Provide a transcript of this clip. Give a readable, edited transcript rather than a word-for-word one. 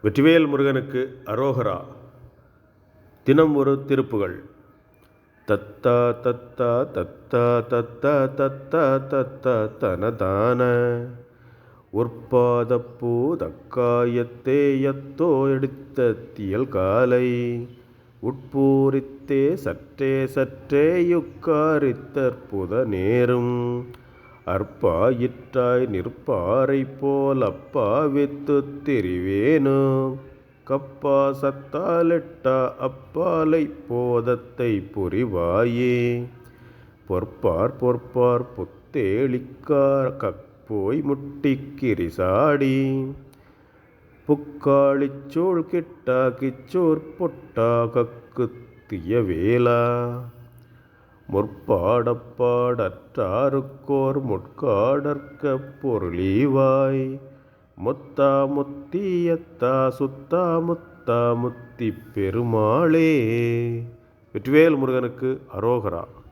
வெற்றிவேல் முருகனுக்கு அரோகரா. தினம் ஒரு திருப்புகள். தத்தா தத்தா தத்தா தத்தா தத்தா தத்தா தனதான உற்பாதப்பூ தக்காயத்தே யத்தோ எடுத்த தியல் காலை உட்பூரித்தே சற்றே சற்றே யுக்காரித்தற்புத நேரும் அற்பாயிற்றாய் நிற்பாரை போல் அப்பாவித்துத் திரிவேனோ கப்பா சத்தாலெட்டா அப்பாலை போதத்தை புரிவாயே பொற்பார் பொற்பார் புத்தேளிக்கார் கப்போய் முட்டிக்கிரிசாடி புக்காளிச்சூழ் கிட்டா கிச்சூர் பொட்டா கக்குத்திய வேளா முற்பாடப்பாடற்றாருக்கோர் முட்காடற்க பொருளீவாய் முத்தா முத்தியத்தா சுத்தா முத்தா முத்தி பெருமாளே. வெற்றிவேல் முருகனுக்கு அரோகரா.